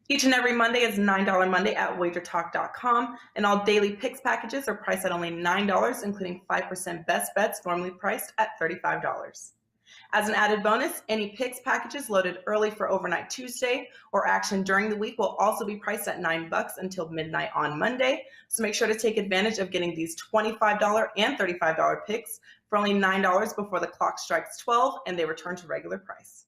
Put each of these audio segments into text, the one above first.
Each and every Monday is $9 Monday at WagerTalk.com, and all daily picks packages are priced at only $9, including 5% best bets normally priced at $35. As an added bonus, any picks packages loaded early for overnight Tuesday or action during the week will also be priced at $9 until midnight on Monday. So make sure to take advantage of getting these $25 and $35 picks for only $9 before the clock strikes 12 and they return to regular price.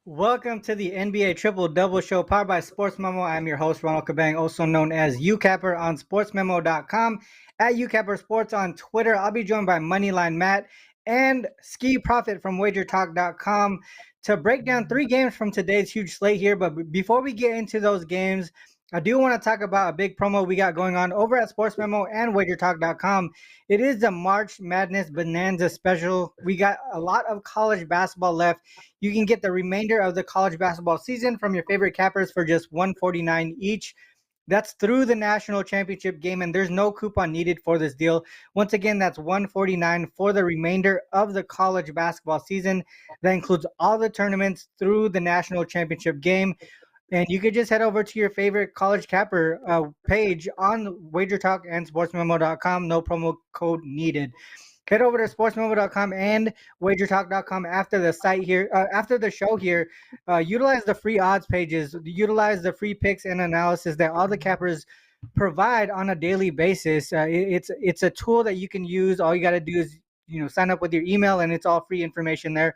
Welcome to the NBA Triple Double Show, powered by SportsMemo. I'm your host, Ronald Cabang, also known as UCapper on SportsMemo.com, at UCapper Sports on Twitter. I'll be joined by Moneyline Matt and Skee Profit from WagerTalk.com to break down 3 games from today's huge slate here. But before we get into those games, I do want to talk about a big promo we got going on over at SportsMemo and WagerTalk.com. It is the March Madness Bonanza special. We got a lot of college basketball left. You can get the remainder of the college basketball season from your favorite cappers for just $149 each. That's through the national championship game, and there's no coupon needed for this deal. Once again, that's $149 for the remainder of the college basketball season. That includes all the tournaments through the national championship game. And you could just head over to your favorite college capper page on WagerTalk and SportsMemo.com. No promo code needed. Head over to SportsMemo.com and WagerTalk.com after the site here, after the show here. Utilize the free odds pages. Utilize the free picks and analysis that all the cappers provide on a daily basis. It's a tool that you can use. All you got to do is sign up with your email, and it's all free information there.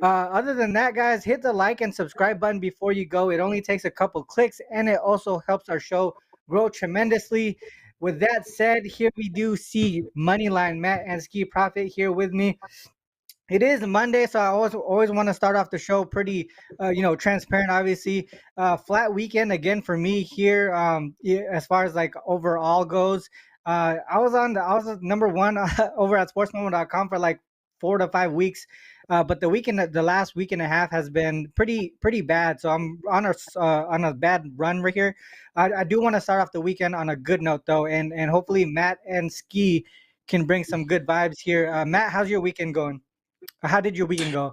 Other than that, guys, hit the like and subscribe button before you go. It only takes a couple clicks, and it also helps our show grow tremendously. With that said, here we do see Moneyline Matt and Skee Profit here with me. It is Monday, so I always want to start off the show pretty, transparent. Obviously, flat weekend again for me here. As far as like overall goes, I was number one over at SportsMemo.com for like 4 to 5 weeks. But the last week and a half has been pretty bad. So I'm on a bad run right here. I do want to start off the weekend on a good note though, and hopefully Matt and Skee can bring some good vibes here. Matt, how's your weekend going? How did your weekend go?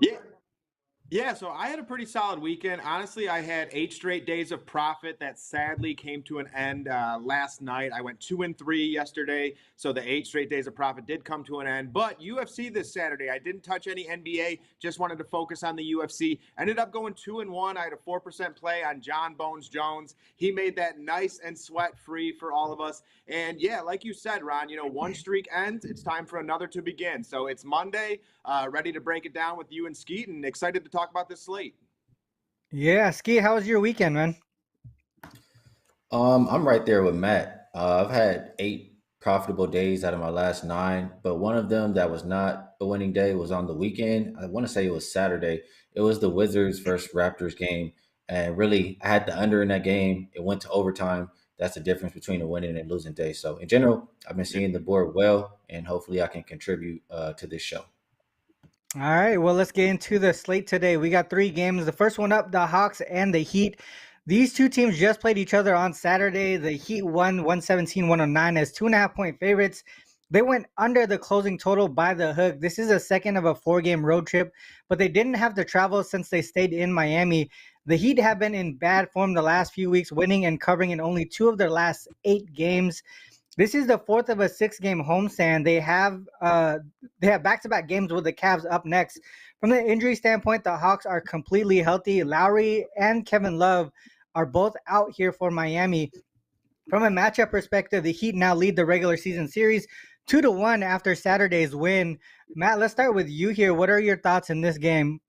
Yeah, so I had a pretty solid weekend. Honestly, I had 8 straight days of profit that sadly came to an end last night. I went 2-3 yesterday, so the 8 straight days of profit did come to an end. But UFC this Saturday, I didn't touch any NBA, just wanted to focus on the UFC. Ended up going 2-1. I had a 4% play on John Bones Jones. He made that nice and sweat-free for all of us. And yeah, like you said, Ron, one streak ends, it's time for another to begin. So it's Monday, ready to break it down with you and Skeet, and excited to talk about this slate. Yeah, Skee, how was your weekend, man? I'm right there with Matt. I've had 8 profitable days out of my last 9, but one of them that was not a winning day was on the weekend. I want to say it was Saturday. It was the Wizards versus Raptors game, and really, I had the under in that game. It went to overtime. That's the difference between a winning and losing day. So, in general, I've been seeing the board well, and hopefully, I can contribute to this show. All right, well, let's get into the slate today. We got 3 games. The first one up, the Hawks and the Heat. These 2 teams just played each other on Saturday. The Heat won 117-109 as 2.5-point favorites. They went under the closing total by the hook. This is a second of a 4-game road trip, but they didn't have to travel since they stayed in Miami. The Heat have been in bad form the last few weeks, winning and covering in only 2 of their last 8 games. This is the 4th of a 6-game homestand. They have back-to-back games with the Cavs up next. From the injury standpoint, the Hawks are completely healthy. Lowry and Kevin Love are both out here for Miami. From a matchup perspective, the Heat now lead the regular season series 2-1 after Saturday's win. Matt, let's start with you here. What are your thoughts in this game?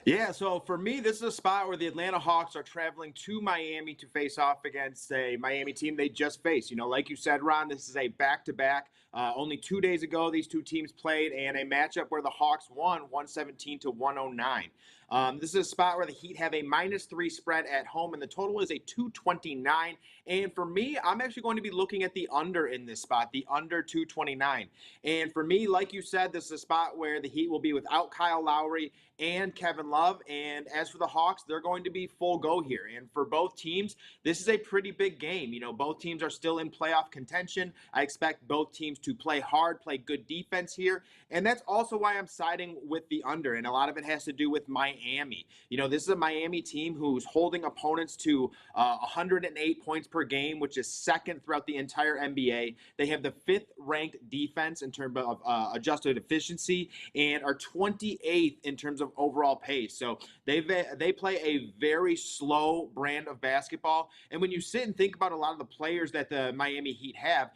Yeah, so for me, this is a spot where the Atlanta Hawks are traveling to Miami to face off against a Miami team they just faced. Like you said, Ron, this is a back-to-back. Only 2 days ago, these 2 teams played, and a matchup where the Hawks won 117-109. This is a spot where the Heat have a -3 spread at home, and the total is a 229. And for me, I'm actually going to be looking at the under in this spot, the under 229. And for me, like you said, this is a spot where the Heat will be without Kyle Lowry and Kevin Love. love. And as for the Hawks, they're going to be full go here. And for both teams, this is a pretty big game. Both teams are still in playoff contention. I expect both teams to play hard, play good defense here. And that's also why I'm siding with the under. And a lot of it has to do with Miami. This is a Miami team who's holding opponents to 108 points per game, which is second throughout the entire NBA. They have the 5th ranked defense in terms of adjusted efficiency and are 28th in terms of overall pace. So they play a very slow brand of basketball. And when you sit and think about a lot of the players that the Miami Heat have,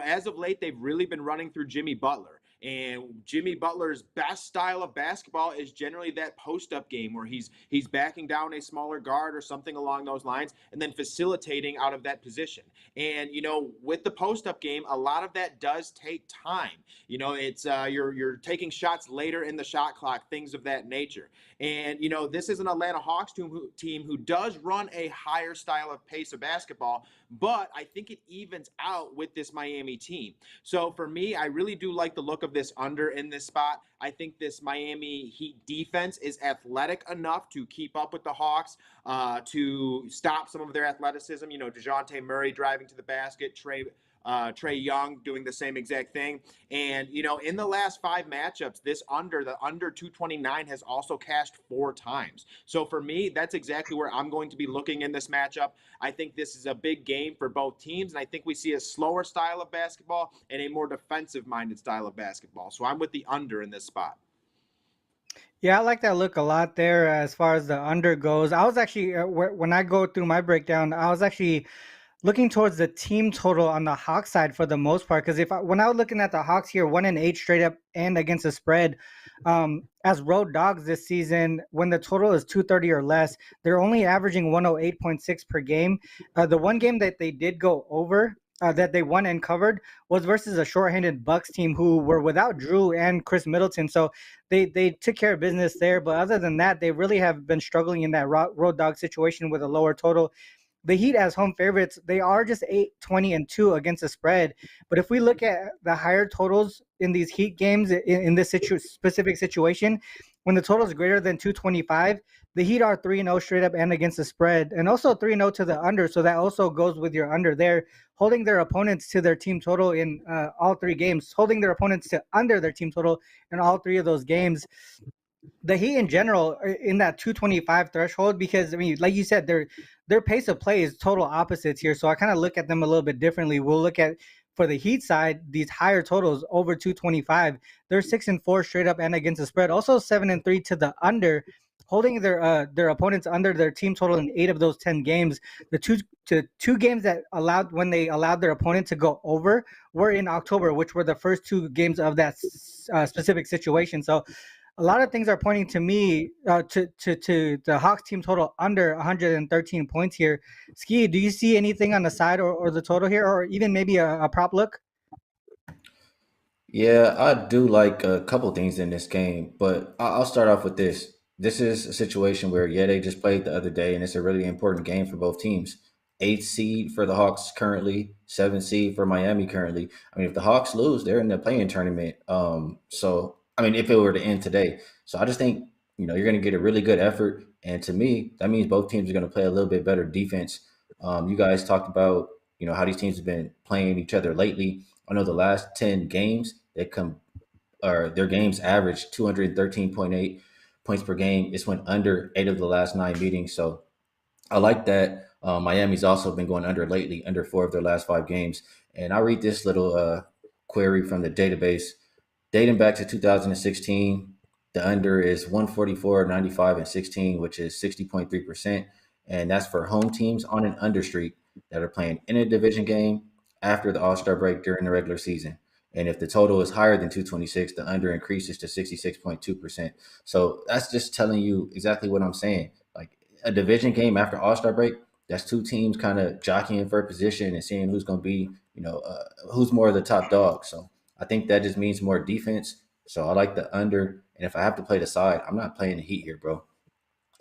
as of late, they've really been running through Jimmy Butler. And Jimmy Butler's best style of basketball is generally that post-up game where he's backing down a smaller guard or something along those lines and then facilitating out of that position. And, with the post-up game, a lot of that does take time. It's you're taking shots later in the shot clock, things of that nature. And, this is an Atlanta Hawks team who does run a higher style of pace of basketball, but I think it evens out with this Miami team. So for me, I really do like the look of this under in this spot. I think this Miami Heat defense is athletic enough to keep up with the Hawks, to stop some of their athleticism. DeJounte Murray driving to the basket, Trae Young doing the same exact thing. And, in the last 5 matchups, the under 229 has also cashed 4 times. So for me, that's exactly where I'm going to be looking in this matchup. I think this is a big game for both teams, and I think we see a slower style of basketball and a more defensive-minded style of basketball. So I'm with the under in this spot. Yeah, I like that look a lot there as far as the under goes. I was actually, when I go through my breakdown, I was actually looking towards the team total on the Hawks side for the most part, because when I was looking at the Hawks here, 1-8 straight up and against the spread, as road dogs this season, when the total is 230 or less, they're only averaging 108.6 per game. The one game that they did go over, that they won and covered, was versus a shorthanded Bucks team who were without Drew and Chris Middleton. So they took care of business there. But other than that, they really have been struggling in that road dog situation with a lower total. The Heat as home favorites, they are just 8-20-2 against the spread. But if we look at the higher totals in these Heat games in this specific situation, when the total is greater than 225, the Heat are 3-0 straight up and against the spread, and also 3-0 to the under. So that also goes with your under there, holding their opponents to their team total in all 3 games, holding their opponents to under their team total in all 3 of those games. The Heat in general in that 225 threshold, because like you said, their pace of play is total opposites here. So I kind of look at them a little bit differently. We'll look at, for the Heat side, these higher totals over 225. They're 6-4 straight up and against the spread. Also 7-3 to the under, holding their opponents under their team total in 8 of those 10 games. The two games that when they allowed their opponent to go over were in October, which were the first 2 games of that specific situation. So a lot of things are pointing to me to the Hawks team total under 113 points here. Skee, do you see anything on the side or the total here, or even maybe a prop look? Yeah, I do like a couple things in this game, but I'll start off with this. This is a situation where, they just played the other day, and it's a really important game for both teams. 8th seed for the Hawks currently, 7th seed for Miami currently. If the Hawks lose, they're in the play-in tournament. If it were to end today. So I just think, you're going to get a really good effort. And to me, that means both teams are going to play a little bit better defense. You guys talked about, how these teams have been playing each other lately. I know the last 10 games, their games averaged 213.8 points per game. It's went under 8 of the last 9 meetings. So I like that. Miami's also been going under lately, under 4 of their last 5 games. And I read this little query from the database. Dating back to 2016, the under is 144, 95, and 16, which is 60.3%. And that's for home teams on an under streak that are playing in a division game after the All-Star break during the regular season. And if the total is higher than 226, the under increases to 66.2%. So that's just telling you exactly what I'm saying. Like a division game after All-Star break, that's 2 teams kind of jockeying for a position and seeing who's going to be, who's more of the top dog. So I think that just means more defense. So I like the under. And if I have to play the side, I'm not playing the Heat here, bro.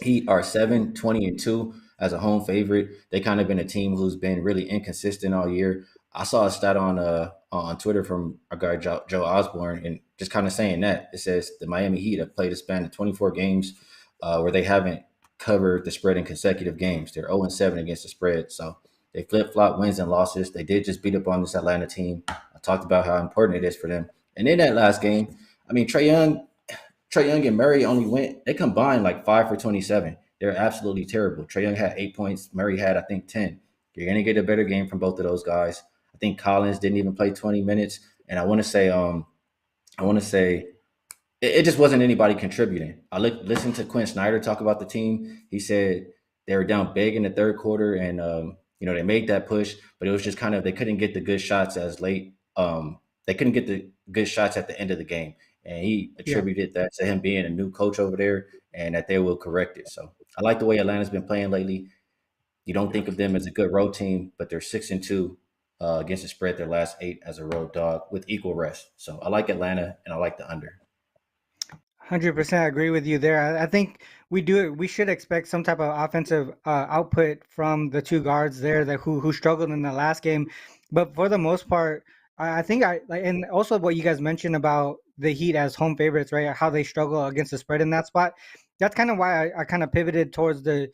Heat are 7-20-2 as a home favorite. They kind of been a team who's been really inconsistent all year. I saw a stat on Twitter from our guy Joe Osborne, and just kind of saying that it says the Miami Heat have played a span of 24 games where they haven't covered the spread in consecutive games. They're 0-7 against the spread. So they flip-flop wins and losses. They did just beat up on this Atlanta team. I talked about how important it is for them. And in that last game, I mean, Trae Young and Murray they combined like 5 for 27. They're absolutely terrible. Trae Young had 8 points. Murray had, I think, 10. You're going to get a better game from both of those guys. I think Collins didn't even play 20 minutes. And I want to say it just wasn't anybody contributing. I listened to Quinn Snyder talk about the team. He said they were down big in the third quarter, and they made that push, but it was just kind of they couldn't get the good shots as late. They couldn't get the good shots at the end of the game, and he attributed that to him being a new coach over there, and that they will correct it. So I like the way Atlanta's been playing lately. You don't think of them as a good road team, but they're 6-2 against the spread their last 8 as a road dog with equal rest. So I like Atlanta, and I like the under. 100% agree with you there. I think we should expect some type of offensive output from the two guards there who struggled in the last game. But for the most part, I think and also what you guys mentioned about the Heat as home favorites, right? How they struggle against the spread in that spot. That's kind of why I kind of pivoted towards the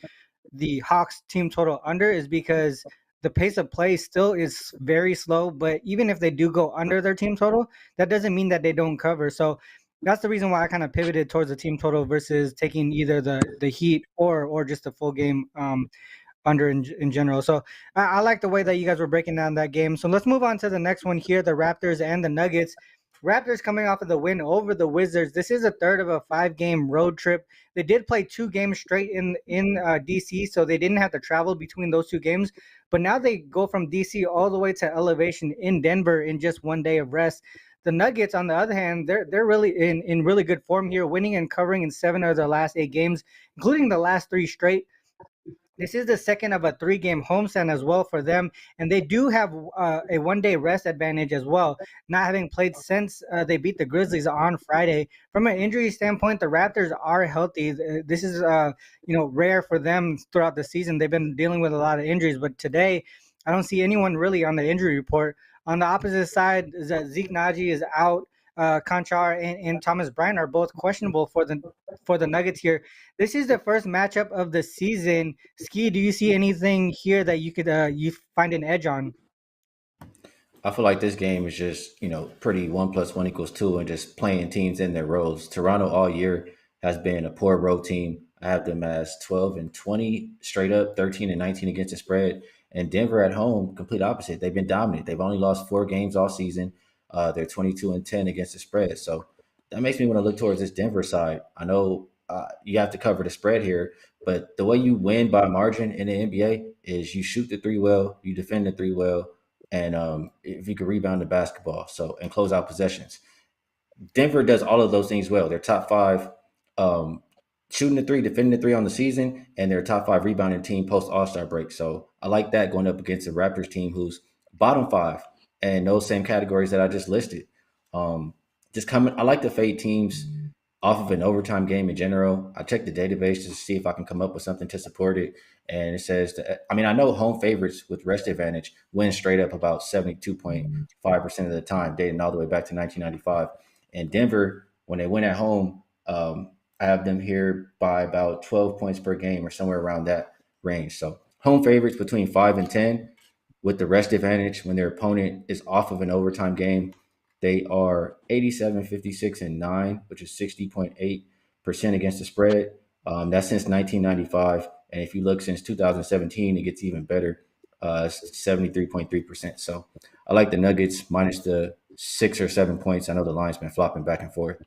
Hawks team total under, is because the pace of play still is very slow. But even if they do go under their team total, that doesn't mean that they don't cover. So that's the reason why I kind of pivoted towards the team total versus taking either the Heat or just the full game under in general. So I like the way that you guys were breaking down that game. So let's move on to the next one here, the Raptors and the Nuggets. Raptors coming off of the win over the Wizards. This is a third of a 5-game road trip. They did play 2 games straight in DC, so they didn't have to travel between those 2 games. But now they go from DC all the way to elevation in Denver in just 1 day of rest. The Nuggets, on the other hand, they're really in really good form here, winning and covering in 7 of their last 8 games, including the last 3 straight. This is the second of a 3-game homestand as well for them, and they do have a 1-day rest advantage as well, not having played since they beat the Grizzlies on Friday. From an injury standpoint, the Raptors are healthy. This is rare for them throughout the season. They've been dealing with a lot of injuries, but today I don't see anyone really on the injury report. On the opposite side, Zeke Naji is out. Conchar and Thomas Bryant are both questionable for the Nuggets here. This is the first matchup of the season. Skee, do you see anything here that you could you find an edge on? I feel like this game is just, pretty 1 + 1 = 2 and just playing teams in their roles. Toronto all year has been a poor road team. I have them as 12-20 straight up, 13-19 against the spread. And Denver at home, complete opposite. They've been dominant. They've only lost 4 games all season. They're 22-10 against the spread. So that makes me want to look towards this Denver side. I know you have to cover the spread here, but the way you win by margin in the NBA is you shoot the 3 well, you defend the 3 well, and if you can rebound the basketball, and close out possessions. Denver does all of those things well. They're top 5 shooting the 3, defending the 3 on the season, and they're a top 5 rebounding team post All-Star break. So I like that going up against the Raptors team who's bottom 5 and those same categories that I just listed. I like to fade teams off of an overtime game in general. I check the database to see if I can come up with something to support it. And it says, I know home favorites with rest advantage win straight up about 72.5% of the time, dating all the way back to 1995. And Denver, when they win at home, I have them here by about 12 points per game or somewhere around that range. So home favorites between 5 and 10 with the rest advantage when their opponent is off of an overtime game. They are 87, 56, and 9, which is 60.8% against the spread. That's since 1995. And if you look since 2017, it gets even better, 73.3%. So I like the Nuggets minus the 6 or 7 points. I know the line's been flopping back and forth.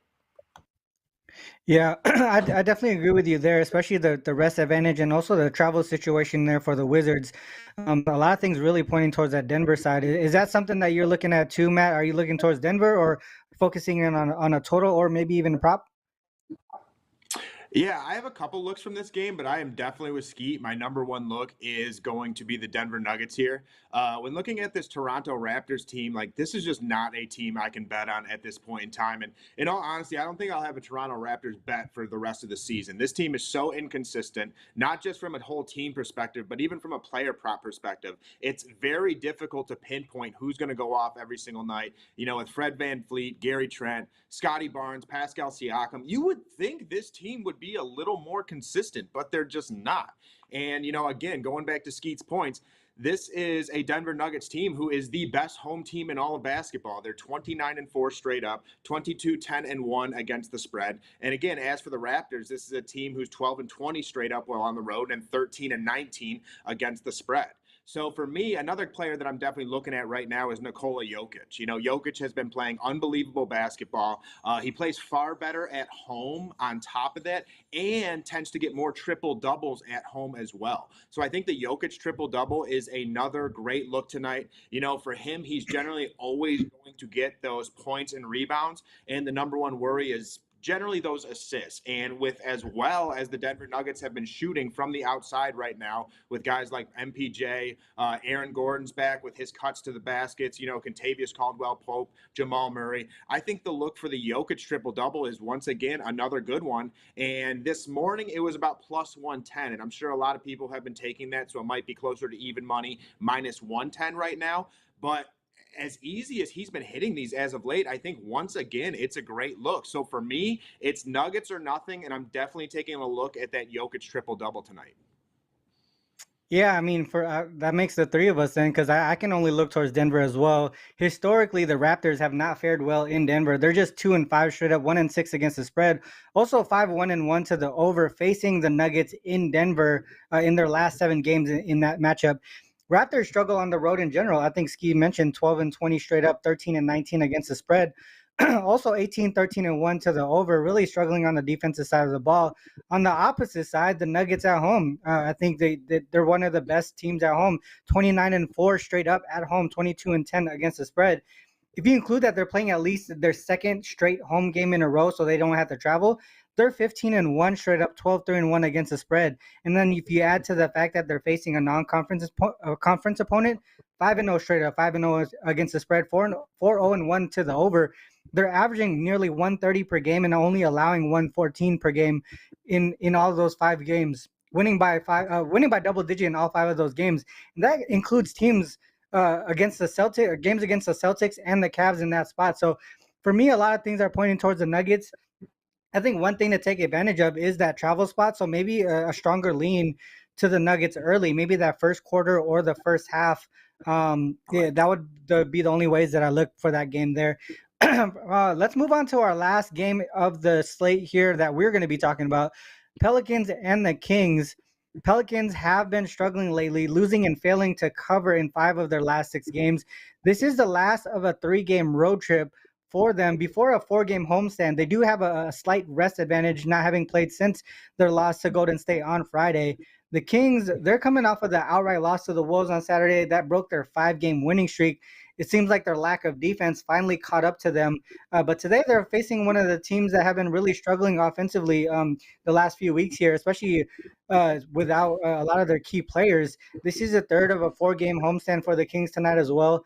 Yeah, I definitely agree with you there, especially the rest advantage and also the travel situation there for the Wizards. A lot of things really pointing towards that Denver side. Is that something that you're looking at too, Matt? Are you looking towards Denver or focusing in on a total or maybe even a prop? Yeah, I have a couple looks from this game, but I am definitely with Skee. My number 1 look is going to be the Denver Nuggets here. When looking at this Toronto Raptors team, this is just not a team I can bet on at this point in time. And in all honesty, I don't think I'll have a Toronto Raptors bet for the rest of the season. This team is so inconsistent, not just from a whole team perspective, but even from a player prop perspective. It's very difficult to pinpoint who's going to go off every single night. With Fred VanVleet, Gary Trent, Scotty Barnes, Pascal Siakam, you would think this team would would be a little more consistent, but they're just not. And, again, going back to Skeet's points, this is a Denver Nuggets team who is the best home team in all of basketball. They're 29-4 straight up, 22-10-1 against the spread. And again, as for the Raptors, this is a team who's 12-20 straight up while on the road and 13-19 against the spread. So for me, another player that I'm definitely looking at right now is Nikola Jokic. Jokic has been playing unbelievable basketball. He plays far better at home on top of that and tends to get more triple doubles at home as well. So I think the Jokic triple double is another great look tonight. For him, he's generally always going to get those points and rebounds. And the number one worry is generally those assists. And with as well as the Denver Nuggets have been shooting from the outside right now with guys like MPJ, Aaron Gordon's back with his cuts to the baskets, Kentavious Caldwell-Pope, Jamal Murray. I think the look for the Jokic triple-double is once again another good one. And this morning it was about plus 110. And I'm sure a lot of people have been taking that, so it might be closer to even money, minus 110 right now. But as easy as he's been hitting these as of late, I think once again, it's a great look. So for me, it's Nuggets or nothing, and I'm definitely taking a look at that Jokic triple-double tonight. Yeah, I mean, for that makes the three of us then, because I can only look towards Denver as well. Historically, the Raptors have not fared well in Denver. They're just 2-5 straight up, 1-6 against the spread. Also 5-1-1 to the over, facing the Nuggets in Denver in their last 7 games in that matchup. Raptors struggle on the road in general. I think Skee mentioned 12-20 straight up, 13-19 against the spread. Also 18-13-1 to the over, really struggling on the defensive side of the ball. On the opposite side, the Nuggets at home, I think they're one of the best teams at home, 29-4 straight up at home, 22-10 against the spread. If you include that they're playing at least their second straight home game in a row so they don't have to travel, they're 15-1 straight up, 12-3-1 against the spread. And then if you add to the fact that they're facing a non-conference conference opponent, 5-0 straight up, 5-0 against the spread, 4-0-1 to the over. They're averaging nearly 130 per game and only allowing 114 per game in all of those 5 games, winning by double digit in all 5 of those games. And that includes teams against the Celtics, games against the Celtics and the Cavs in that spot. So for me, a lot of things are pointing towards the Nuggets. I think one thing to take advantage of is that travel spot. So maybe a stronger lean to the Nuggets early, maybe that first quarter or the first half. Yeah, that would be the only ways that I look for that game there. Let's move on to our last game of the slate here that we're going to be talking about. Pelicans and the Kings. Pelicans have been struggling lately, losing and failing to cover in 5 of their last 6 games. This is the last of a 3-game road trip for them before a 4-game homestand. They do have a slight rest advantage, not having played since their loss to Golden State on Friday. The Kings, they're coming off of the outright loss to the Wolves on Saturday. That broke their 5-game winning streak. It seems like their lack of defense finally caught up to them. But today they're facing one of the teams that have been really struggling offensively the last few weeks here, especially without a lot of their key players. This is the third of a 4-game homestand for the Kings tonight as well.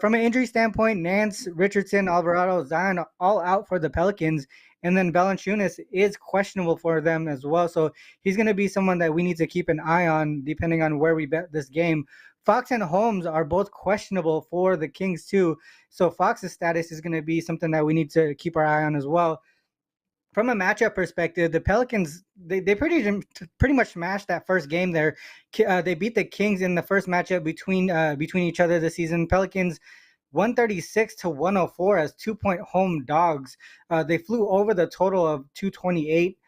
From an injury standpoint, Nance, Richardson, Alvarado, Zion, all out for the Pelicans. And then Valanciunas is questionable for them as well. So he's going to be someone that we need to keep an eye on depending on where we bet this game. Fox and Holmes are both questionable for the Kings too. So Fox's status is going to be something that we need to keep our eye on as well. From a matchup perspective, the Pelicans, they pretty much smashed that first game there. They beat the Kings in the first matchup between each other this season. Pelicans 136-104 as 2-point home dogs. They flew over the total of 228.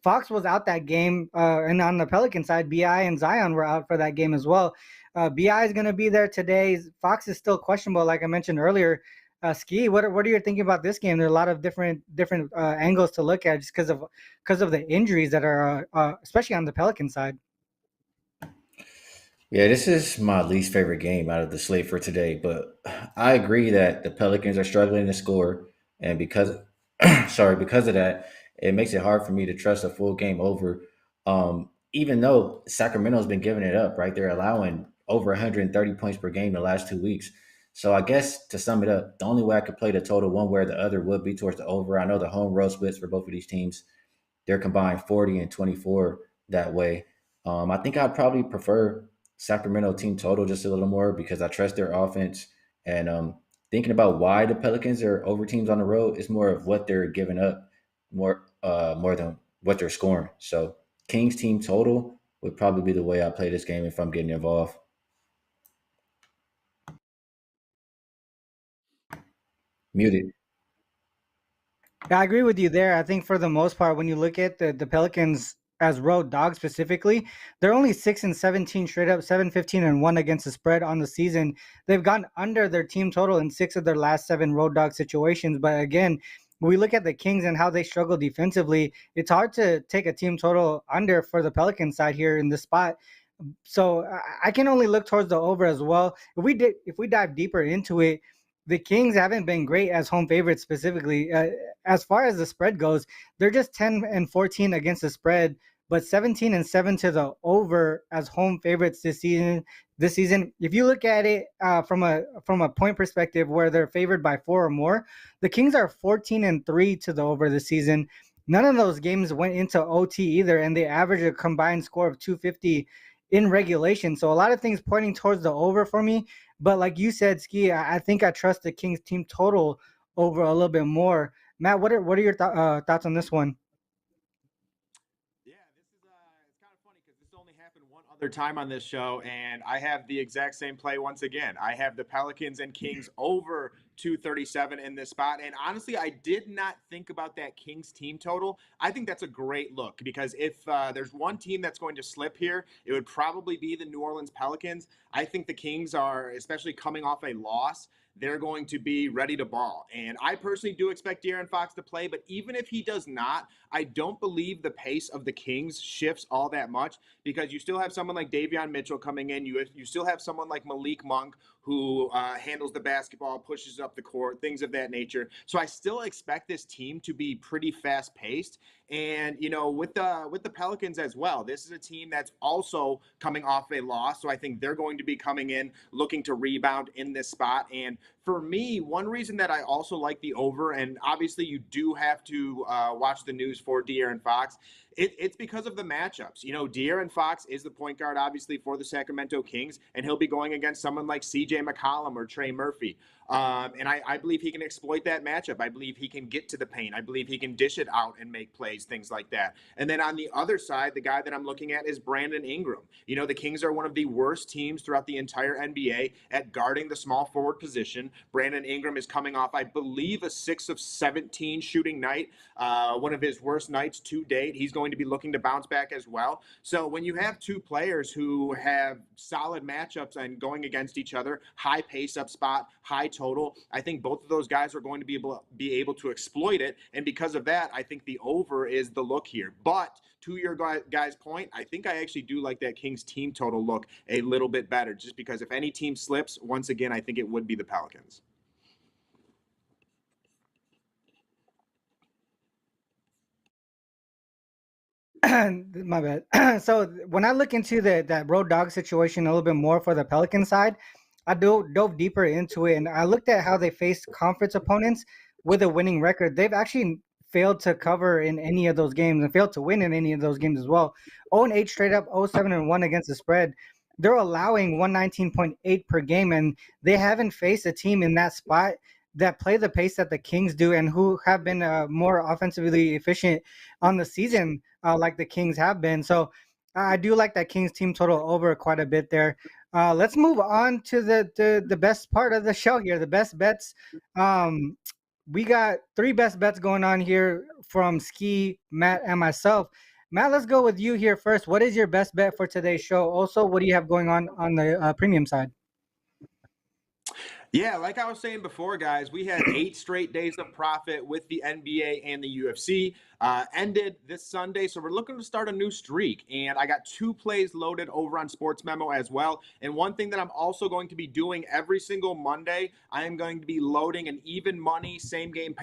Fox was out that game, and on the Pelican side, BI and Zion were out for that game as well. BI is going to be there today. Fox is still questionable, like I mentioned earlier. Skee, what are you thinking about this game? There are a lot of different angles to look at just because of the injuries that are especially on the Pelican side. Yeah, this is my least favorite game out of the slate for today, but I agree that the Pelicans are struggling to score, and because of that, it makes it hard for me to trust a full game over. Even though Sacramento's been giving it up, right? They're allowing over 130 points per game the last 2 weeks. So I guess to sum it up, the only way I could play the total one way or the other would be towards the over. I know the home road splits for both of these teams, they're combined 40 and 24 that way. I think I'd probably prefer Sacramento team total just a little more because I trust their offense. And thinking about why the Pelicans are over teams on the road, it's more of what they're giving up more than what they're scoring. So Kings team total would probably be the way I play this game if I'm getting involved. Muted. Yeah, I agree with you there. I think for the most part, when you look at the Pelicans as road dogs specifically, they're only 6-17 straight up, 7-15-1 against the spread on the season. They've gone under their team total in 6 of their last 7 road dog situations. But again, when we look at the Kings and how they struggle defensively, it's hard to take a team total under for the Pelican side here in this spot. So I can only look towards the over as well. If we dive deeper into it, the Kings haven't been great as home favorites specifically. As far as the spread goes, they're just 10-14 against the spread, but 17-7 to the over as home favorites this season. If you look at it from a point perspective, where they're favored by 4 or more, the Kings are 14-3 to the over this season. None of those games went into OT either, and they average a combined score of 250 in regulation. So a lot of things pointing towards the over for me. But like you said, Skee, I think I trust the Kings team total over a little bit more. Matt, what are your thoughts on this one? Yeah, this is it's kind of funny because this only happened one other time on this show, and I have the exact same play once again. I have the Pelicans and Kings over 237 in this spot, and honestly, I did not think about that Kings team total. I think that's a great look because if there's one team that's going to slip here, it would probably be the New Orleans Pelicans. I think the Kings are, especially coming off a loss, they're going to be ready to ball. And I personally do expect De'Aaron Fox to play, but even if he does not, I don't believe the pace of the Kings shifts all that much because you still have someone like Davion Mitchell coming in. You still have someone like Malik Monk who handles the basketball, pushes up the court, things of that nature. So I still expect this team to be pretty fast-paced. And with the Pelicans as well, this is a team that's also coming off a loss, so I think they're going to be coming in looking to rebound in this spot. And for me, one reason that I also like the over, and obviously you do have to watch the news for De'Aaron Fox, it's because of the matchups. De'Aaron Fox is the point guard, obviously, for the Sacramento Kings, and he'll be going against someone like C.J. McCollum or Trey Murphy. And I believe he can exploit that matchup. I believe he can get to the paint. I believe he can dish it out and make plays, things like that. And then on the other side, the guy that I'm looking at is Brandon Ingram. The Kings are one of the worst teams throughout the entire NBA at guarding the small forward position. Brandon Ingram is coming off, I believe, a 6 of 17 shooting night, one of his worst nights to date. He's going to be looking to bounce back as well. So when you have two players who have solid matchups and going against each other, high pace up spot, high total, I think both of those guys are going to be able to exploit it. And because of that, I think the over is the look here. But to your guys' point, I think I actually do like that Kings team total look a little bit better, just because if any team slips, once again, I think it would be the Pelicans. My bad. So when I look into that road dog situation a little bit more for the Pelican side, I dove deeper into it, and I looked at how they faced conference opponents with a winning record. They've actually failed to cover in any of those games and failed to win in any of those games as well. 0-8 straight up, 0-7-1 against the spread. They're allowing 119.8 per game, and they haven't faced a team in that spot that play the pace that the Kings do and who have been more offensively efficient on the season like the Kings have been. So I do like that Kings team total over quite a bit there. Let's move on to the best part of the show here, the best bets. We got 3 best bets going on here from Skee, Matt, and myself. Matt, let's go with you here first. What is your best bet for today's show? Also, what do you have going on the premium side? Yeah, like I was saying before, guys, we had 8 straight days of profit with the NBA and the UFC. Ended this Sunday, so we're looking to start a new streak. And I got 2 plays loaded over on SportsMemo as well. And one thing that I'm also going to be doing every single Monday, I am going to be loading an even money same game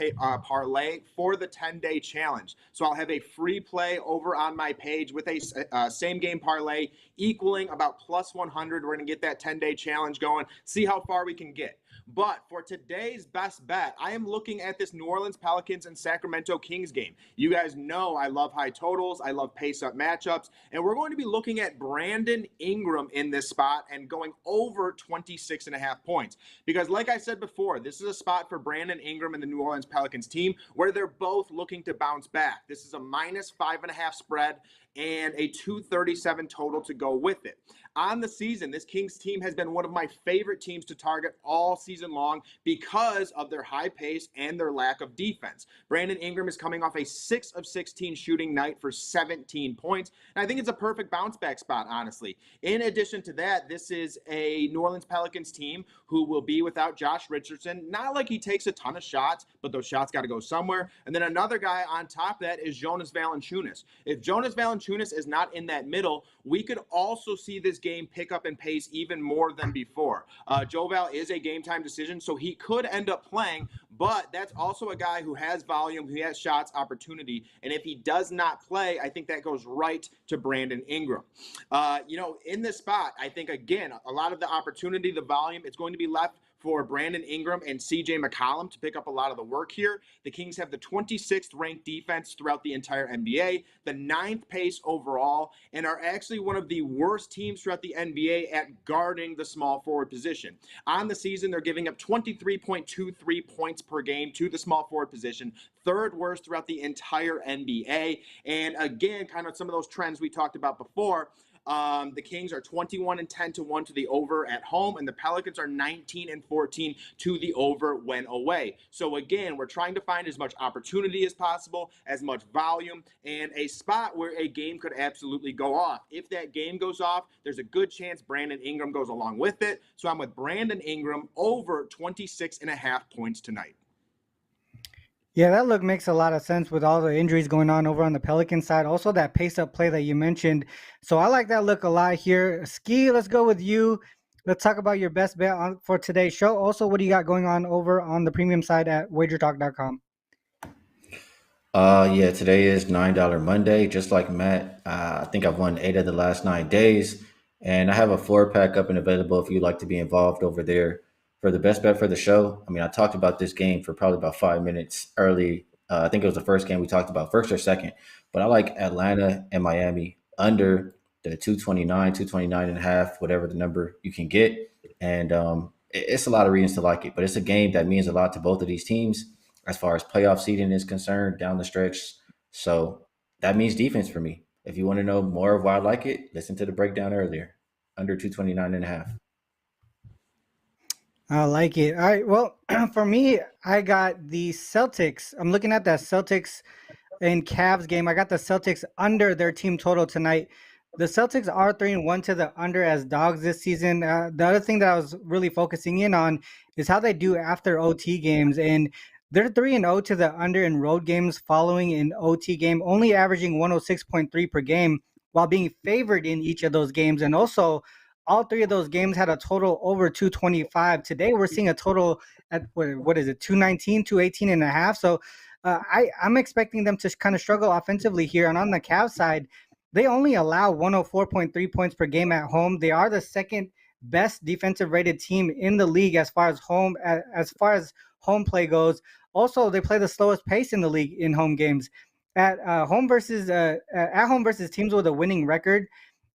parlay for the 10-day challenge. So I'll have a free play over on my page with a same game parlay equaling about plus 100. We're going to get that 10-day challenge going, see how far we can get. But for today's best bet, I am looking at this New Orleans Pelicans and Sacramento Kings game. You guys know I love high totals. I love pace-up matchups. And we're going to be looking at Brandon Ingram in this spot and going over 26.5 points. Because like I said before, this is a spot for Brandon Ingram and the New Orleans Pelicans team where they're both looking to bounce back. This is a -5.5 spread and a 237 total to go with it. On the season, this Kings team has been one of my favorite teams to target all season long because of their high pace and their lack of defense. Brandon Ingram is coming off a 6 of 16 shooting night for 17 points, and I think it's a perfect bounce back spot, honestly. In addition to that, this is a New Orleans Pelicans team who will be without Josh Richardson. Not like he takes a ton of shots, but those shots got to go somewhere. And then another guy on top of that is Jonas Valanciunas. If Jonas Valanciunas is not in that middle, we could also see this game pick up in pace even more than before. Joe Val is a game time decision, so he could end up playing, but that's also a guy who has volume, who has shots, opportunity, and if he does not play, I think that goes right to Brandon Ingram. In this spot, I think, again, a lot of the opportunity, the volume, it's going to be left for Brandon Ingram and CJ McCollum to pick up a lot of the work here. The Kings have the 26th ranked defense throughout the entire NBA, the 9th pace overall, and are actually one of the worst teams throughout the NBA at guarding the small forward position. On the season, they're giving up 23.23 points per game to the small forward position, 3rd worst throughout the entire NBA. And again, kind of some of those trends we talked about before. The Kings are 21-10-1 to the over at home, and the Pelicans are 19-14 to the over when away. So again, we're trying to find as much opportunity as possible, as much volume, and a spot where a game could absolutely go off. If that game goes off, there's a good chance Brandon Ingram goes along with it. So I'm with Brandon Ingram over 26.5 points tonight. Yeah, that look makes a lot of sense with all the injuries going on over on the Pelican side. Also, that pace-up play that you mentioned. So I like that look a lot here. Skee, let's go with you. Let's talk about your best bet for today's show. Also, what do you got going on over on the premium side at WagerTalk.com? Yeah, today is $9 Monday. Just like Matt, I think I've won 8 of the last 9 days, and I have a 4-pack up and available if you'd like to be involved over there. For the best bet for the show, I mean, I talked about this game for probably about 5 minutes early. I think it was the first game we talked about, first or second. But I like Atlanta and Miami under the 229.5, whatever the number you can get. And it's a lot of reasons to like it. But it's a game that means a lot to both of these teams as far as playoff seeding is concerned down the stretch. So that means defense for me. If you want to know more of why I like it, listen to the breakdown earlier. Under 229.5. I like it. All right. Well, for me, I got the Celtics. I'm looking at that Celtics and Cavs game. I got the Celtics under their team total tonight. The Celtics are 3-1 to the under as dogs this season. The other thing that I was really focusing in on is how they do after OT games. And they're 3-0 to the under in road games following an OT game, only averaging 106.3 per game while being favored in each of those games. And also, all 3 of those games had a total over 225. Today, we're seeing a total at, what is it, 219, 218.5. So I'm expecting them to kind of struggle offensively here. And on the Cavs side, they only allow 104.3 points per game at home. They are the second best defensive rated team in the league as far as home play goes. Also, they play the slowest pace in the league in home games. At home versus teams with a winning record,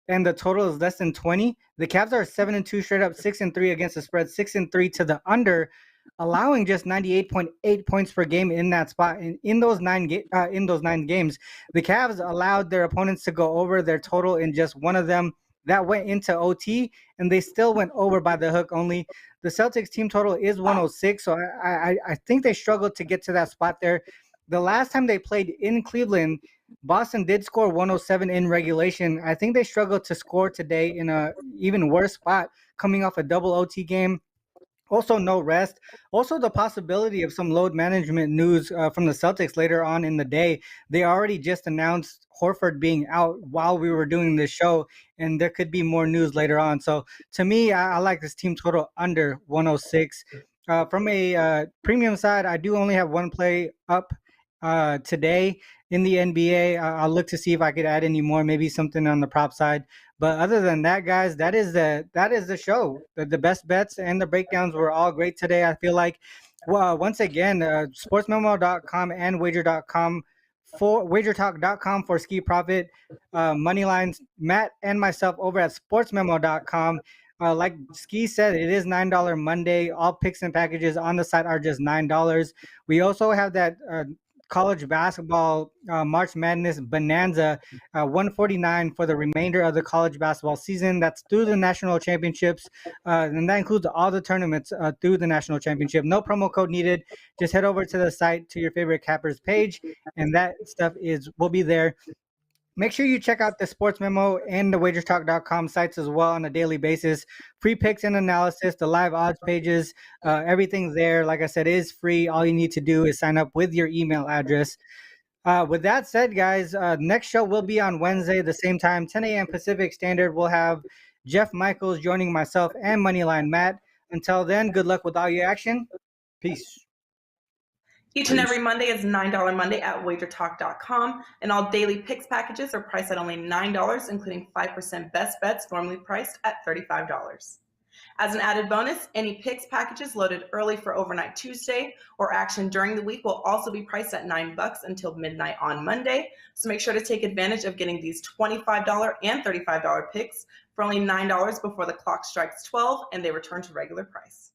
and the total is less than 20. The Cavs are 7-2 straight up, 6-3 against the spread, 6-3 to the under, allowing just 98.8 points per game in that spot. And in those 9 games, the Cavs allowed their opponents to go over their total in just one of them. That went into OT, and they still went over by the hook only. The Celtics team total is 106, so I think they struggled to get to that spot there. The last time they played in Cleveland, Boston did score 107 in regulation. I think they struggled to score today in a even worse spot, coming off a double OT game. Also, no rest. Also, the possibility of some load management news from the Celtics later on in the day. They already just announced Horford being out while we were doing this show, and there could be more news later on. So, to me, I like this team total under 106. From a premium side, I do only have one play up today in the NBA. I'll look to see if I could add any more, maybe something on the prop side. But other than that, guys, that is the show. The best bets and the breakdowns were all great today. I feel like, well, once again, sportsmemo.com and wager.com for wagertalk.com for Skee Profit, Moneyline Matt and myself over at sportsmemo.com. Like Skee said, it is $9 Monday. All picks and packages on the site are just $9. We also have that college basketball March Madness Bonanza, 149 for the remainder of the college basketball season. That's through the national championships, and that includes all the tournaments through the national championship. No promo code needed. Just head over to the site to your favorite cappers page, and that stuff will be there. Make sure you check out the Sports Memo and the WagerTalk.com sites as well on a daily basis. Free picks and analysis, the live odds pages, everything's there. Like I said, is free. All you need to do is sign up with your email address. With that said, guys, next show will be on Wednesday, the same time, 10 a.m. Pacific Standard. We'll have Jeff Michaels joining myself and Moneyline Matt. Until then, good luck with all your action. Peace. Each and every Monday is $9 Monday at WagerTalk.com, and all daily picks packages are priced at only $9, including 5% best bets, normally priced at $35. As an added bonus, any picks packages loaded early for overnight Tuesday or action during the week will also be priced at $9 until midnight on Monday. So make sure to take advantage of getting these $25 and $35 picks for only $9 before the clock strikes 12 and they return to regular price.